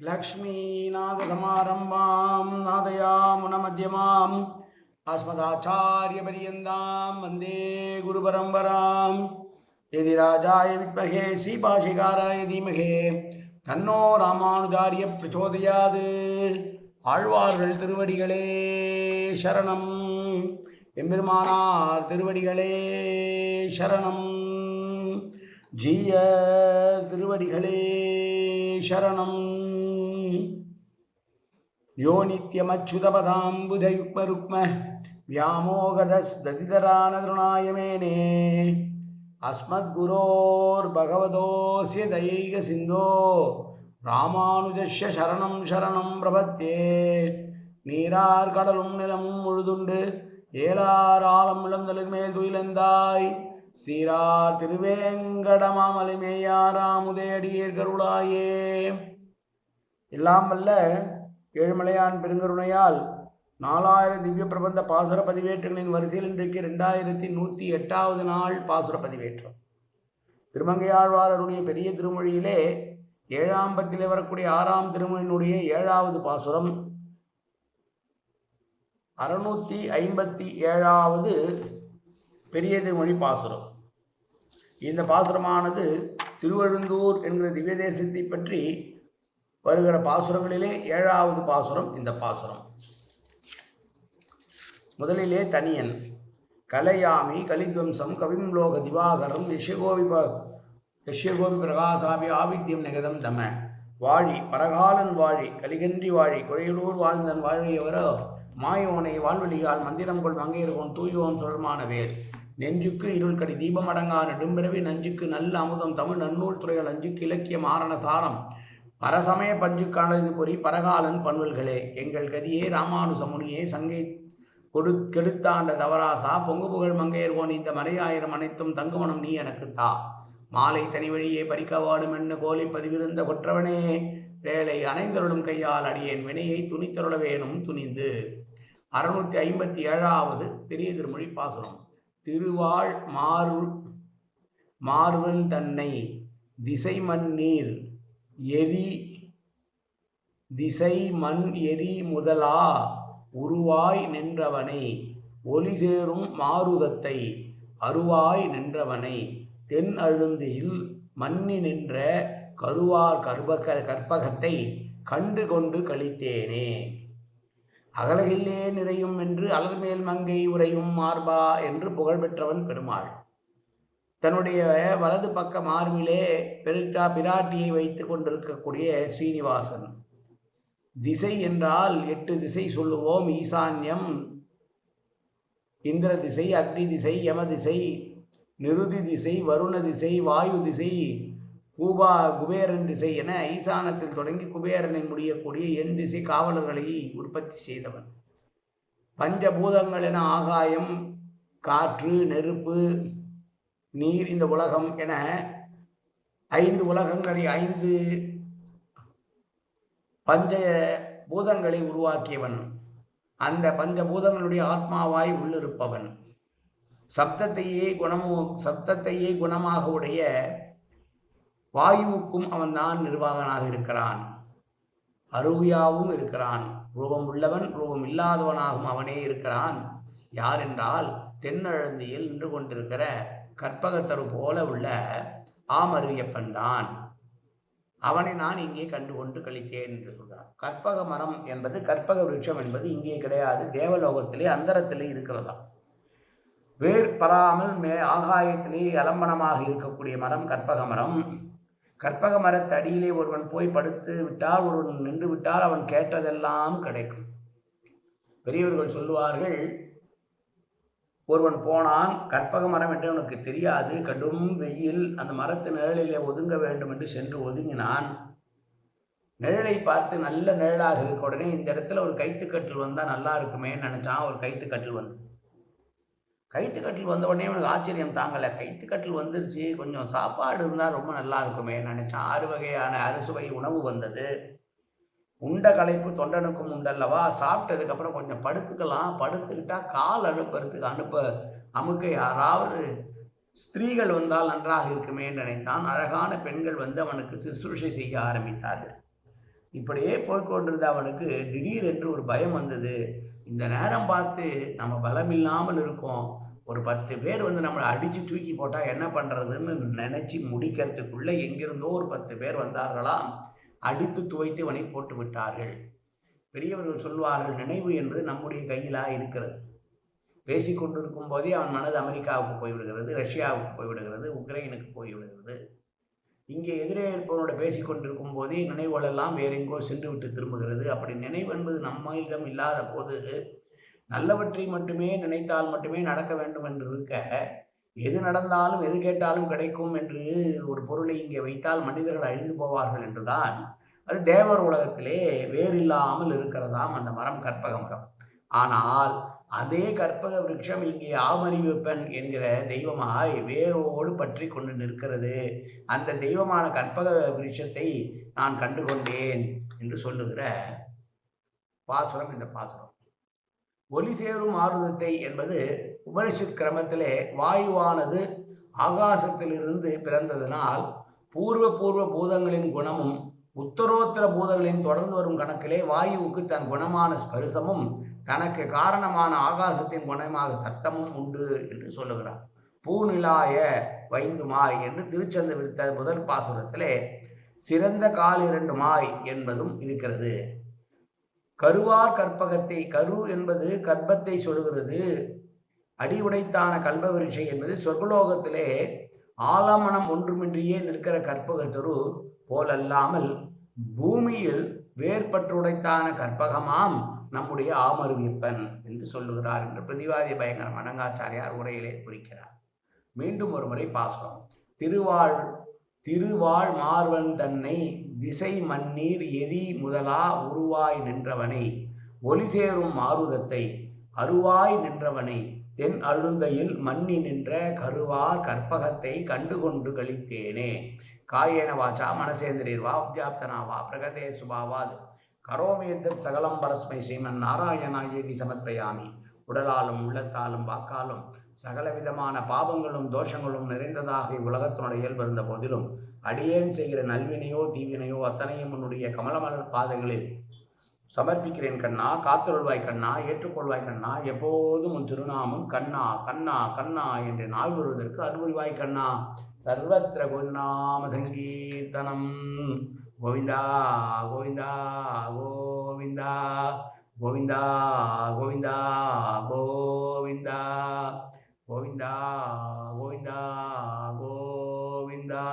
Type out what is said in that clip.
लक्ष्मीनाथसमारम्भां नादयामुनमध्यमाम् अस्मदाचार्यपर्यन्तां वन्दे गुरुपरम्परां यदि राजाय विद्महे श्रीभाष्यकाराय धीमहि तन्नो रामानुजार्य प्रचोदयात् ஆழ்வார்கள் திருவடிகளே சரணம் எம்பெருமானார் திருவடிகளே சரணம் ஜீய திருவடிகளே சரணம் யோ நித்யமச்சுதபதாம்புஜயுக்மருக்ம வியாமோகதஸ்ததிதரானதுருணாயமேனே அஸ்மத்குரோர்பகவதோஸ்ய தயைக சிந்தோ ராமானுஜஸ்ய சரணம் சரணம் பிரபத்தே நீரார் கடலும் நிலமும் முழுதுண்டு ஏலார் ஆலம் இளந்தலின் மேல் துயிலந்தாய் சீரார் திருவேங்கடமாமலிமேயாராமுதேடியர் கருளாயே. எல்லாம் வல்ல ஏழுமலையான் பெருங்கருணையால் 4000 திவ்ய பிரபந்த பாசுர பதிவேற்றங்களின் வரிசையில் இன்றைக்கு 2108வது நாள் பாசுர பதிவேற்றம். திருமங்கையாழ்வார் அருடைய பெரிய திருமொழியிலே 7ஆம் பத்திலே வரக்கூடிய 6ஆம் திருமொழியினுடைய 7வது பாசுரம் 657வது பெரிய திருமொழி பாசுரம். இந்த பாசுரமானது திருவழுந்தூர் என்கிற திவ்ய தேசத்தை பற்றி வருகிற பாசுரங்களிலே 7வது பாசுரம் இந்த பாசுரம். முதலிலே தனியன் கலையாமி கலித்வம்சம் கவிம் லோக திவாகரம் யஷ்யகோபி பிரகாசாபி ஆவித்யம் நிகதம் தம வாழி பரகாலன் வாழி கலிகன்றி வாழி குறையலூர் வாழ்ந்தன் வாழியவரோ மாயோனை வாழ்வழியால் மந்திரம் கொள் மங்கையர்கோன் தூயோன் சுழமான வேர் நெஞ்சுக்கு இருள்கடி தீபமடங்கா நெடும்பிறவி நஞ்சுக்கு நல்ல அமுதம் தமிழ் நன்னூல் துறைகள் அஞ்சுக்கு இலக்கிய மாரண சாரம் பரசமய பஞ்சுக்கானலின் பொறி பரகாலன் பண்பல்களே எங்கள் கதியே ராமானுசமுனியே சங்கை கெடுத்தாண்ட தவராசா பொங்கு புகழ் மங்கையர்கோன் இந்த மறையாயிரம் அனைத்தும் தங்குமணம் நீ எனக்கு தா மாலை தனி வழியே பறிக்கவாடும் என்ன கோலை பதிவிருந்த கொற்றவனே வேலை அணைந்தருளும் கையால் அடியேன் வினையை துணித்தருள வேணும் துணிந்து. 657வது பெரிய திருமொழி பாசுரம். திருவாழ் மார்வன் தன்னை திசை மண் நீர் எரி திசை மண் எரி முதலா உருவாய் நின்றவனை ஒலி சேரும் மாருதத்தை அருவாய் நின்றவனை தென் அழுந்தியில் மன்னி நின்ற கருவார் கற்பகத்தை கண்டு கொண்டு கழித்தேனே. அகலகில்லே நிறையும் என்று அலர்மேல் மங்கை உரையும் மார்பா என்று புகழ்பெற்றவன் பெருமாள். தன்னுடைய வலது பக்க மார்பிலே பிராட்டியை வைத்து கொண்டிருக்கக்கூடிய ஸ்ரீனிவாசன். திசை என்றால் 8 திசை சொல்லுவோம். ஈசான்யம், இந்திர திசை, அக்னி திசை, யம திசை, நிருதி திசை, வருண திசை, வாயு திசை, குபேரன் திசை என ஈசானத்தில் தொடங்கி குபேரனை முடியக்கூடிய என் திசை காவலர்களை உற்பத்தி செய்தவன். பஞ்சபூதங்கள் என ஆகாயம், காற்று, நெருப்பு, நீர், இந்த உலகம் என 5 உலகங்களை 5 பஞ்ச பூதங்களை உருவாக்கியவன். அந்த பஞ்சபூதங்களுடைய ஆத்மாவாய் உள்ளிருப்பவன். சப்தத்தையே குணமாக உடைய வாயுவுக்கும் அவன்தான் நிர்வாகனாக இருக்கிறான். அருவியாவும் இருக்கிறான். ரூபம் உள்ளவன் ரூபம் இல்லாதவனாகவும் அவனே இருக்கிறான். யார் என்றால் தென்னழந்தியில் நின்று கொண்டிருக்கிற கற்பகத்தரு போல உள்ள ஆமரியப்பன் தான். அவனை நான் இங்கே கண்டு கொண்டு கழித்தேன் என்று சொல்கிறான். கற்பக மரம் என்பது, கற்பக விருட்சம் என்பது இங்கே கிடையாது, தேவலோகத்திலே அந்தரத்திலே இருக்கிறதா. வேர் பராமல் ஆகாயத்திலே அலம்பனமாக இருக்கக்கூடிய மரம் கற்பக மரம். கற்பக மரத்து அடியிலே ஒருவன் போய் படுத்து விட்டால், ஒருவன் நின்று விட்டால் அவன் கேட்டதெல்லாம் கிடைக்கும். பெரியவர்கள் சொல்லுவார்கள், ஒருவன் போனான், கற்பக மரம் என்று அவனுக்கு தெரியாது, கடும் வெயில், அந்த மரத்து நிழலிலே ஒதுங்க வேண்டும் என்று சென்று ஒதுங்கினான். நிழலை பார்த்து நல்ல நிழலாக இருக்க உடனே இந்த இடத்துல ஒரு கைத்துக்கட்டில் வந்தால் நல்லா இருக்குமேன்னு நினச்சான். ஒரு கைத்துக்கட்டில் வந்தது. கைத்துக்கட்டில் வந்த உடனே அவனுக்கு ஆச்சரியம் தாங்கலை. கைத்துக்கட்டில் வந்துருச்சு, கொஞ்சம் சாப்பாடு இருந்தால் ரொம்ப நல்லா இருக்குமே நினச்சான். 6 வகையான அறுசுவை உணவு வந்தது. உண்ட களைப்பு தொண்டனுக்கும் உண்டல்லவா. சாப்பிட்டதுக்கப்புறம் கொஞ்சம் படுத்துக்கலாம், படுத்துக்கிட்டால் கால் அமுக்க யாராவது ஸ்திரீகள் வந்தால் நன்றாக இருக்குமே நினைத்தான். அழகான பெண்கள் வந்து அவனுக்கு சுசுரூஷை செய்ய ஆரம்பித்தார்கள். இப்படியே போய்கொண்டிருந்த அவனுக்கு திடீரென்று ஒரு பயம் வந்தது. இந்த நேரம் பார்த்து நம்ம பலம் இல்லாமல் இருக்கோம், ஒரு 10 பேர் நம்மளை அடித்து தூக்கி போட்டால் என்ன பண்ணுறதுன்னு நினச்சி முடிக்கிறதுக்குள்ளே எங்கிருந்தோ ஒரு 10 பேர் வந்தார்களாம். அடித்து துவைத்து இவனை போட்டு விட்டார்கள். பெரியவர்கள் சொல்வார்கள், நினைவு என்பது நம்முடைய கையிலா இருக்கிறது. பேசிக்கொண்டிருக்கும் போதே அவன் மனது அமெரிக்காவுக்கு போய்விடுகிறது, ரஷ்யாவுக்கு போய்விடுகிறது, உக்ரைனுக்கு போய்விடுகிறது. இங்கே எதிரே இருப்பவனோட பேசி கொண்டிருக்கும் போதே நினைவுகளெல்லாம் வேறெங்கோ சென்று விட்டு திரும்புகிறது. அப்படி நினைவு என்பது நம்மிடம் இல்லாத போது நல்லவற்றை மட்டுமே நினைத்தால் மட்டுமே நடக்க வேண்டும் என்று இருக்க, எது நடந்தாலும் எது கேட்டாலும் கிடைக்கும் என்று ஒரு பொருளை இங்கே வைத்தால் மனிதர்கள் அழிந்து போவார்கள் என்றுதான் அது தேவர் உலகத்திலே வேறில்லாமல் இருக்கிறதாம் அந்த மரம், கற்பக மரம். ஆனால் அதே கற்பக விருட்சம் இங்கே ஆமறிவிப்பன் என்கிற தெய்வமாய் வேரோடு பற்றி கொண்டு நிற்கிறது. அந்த தெய்வமான கற்பக விருட்சத்தை நான் கண்டுகொண்டேன் என்று சொல்லுகிற பாசுரம் இந்த பாசுரம். ஒலி சேரும் ஆருதத்தை என்பது உபனிஷத் கிரமத்திலே வாயுவானது ஆகாசத்திலிருந்து பிறந்ததனால் பூர்வ பூதங்களின் குணமும் உத்தரோத்தர பூதங்களின் தொடர்ந்து வரும் கணக்கிலே வாயுவுக்கு தன் குணமான ஸ்பரிசமும் தனக்கு காரணமான ஆகாசத்தின் குணமாக சத்தமும் உண்டு என்று சொல்லுகிறார். பூநிலாய வைந்துமாய் என்று திருச்சந்த விருத்த முதல் பாசுரத்திலே சிறந்த கால் 2 மாய் என்பதும் இருக்கிறது. கருவார் கற்பகத்தை, கரு என்பது கர்ப்பத்தை சொல்லுகிறது. அடி உடைத்தான கல்பவிருட்சை என்பது சொர்க்கலோகத்திலே ஆலமனம் ஒன்றுமின்றியே நிற்கிற கற்பகத்தொரு போலல்லாமல் பூமியில் வேர்பற்றுடைத்தான கற்பகமாம் நம்முடைய ஆமருவிப்பன் என்று சொல்லுகிறார் என்று பிரதிவாதி பயங்கரம் அடங்காச்சாரியார் உரையிலே குறிக்கிறார். மீண்டும் ஒரு முறை பாசுரம். திருவாழ் மார்வன் தன்னை திசை மண்ணீர் எரி முதலா உருவாய் நின்றவனை, ஒலி சேரும் மாருதத்தை அருவாய் நின்றவனை, தென் அழுந்தையில் மண்ணி நின்ற கருவார் கற்பகத்தை கண்டுகொண்டு கழித்தேனே. காயேன வாச்சா மனசேந்திரீர்வா உத்யாப்தனாவா பிரகதே சுபாவாத் கரோமேத்தத் சகலம் பரஸ்மை ஸ்ரீமன் நாராயணாயேதி சமர்ப்பயாமி. உடலாலும் உள்ளத்தாலும் வாக்காலும் சகலவிதமான பாவங்களும் தோஷங்களும் நிறைந்ததாக உலகத்தினுடைய இயல்பு இருந்த போதிலும் அடியேன் செய்கிற நல்வினையோ தீவினையோ அத்தனையும் உன்னுடைய கமலமலர் பாதைகளில் சமர்ப்பிக்கிறேன் கண்ணா. காத்தருள்வாய் கண்ணா, ஏற்றுக்கொள்வாய் கண்ணா. எப்போதும் உன் திருநாமம் கண்ணா கண்ணா கண்ணா என்று நாள் வருவதற்கு அருள்வாய் கண்ணா. சர்வத்திர கோவிநாம சங்கீர்த்தனம். கோவிந்தா கோவிந்தா கோவிந்தா கோவிந்தா கோவிந்தா கோவிந்தா கோவிந்தா கோவிந்தா கோவிந்தா.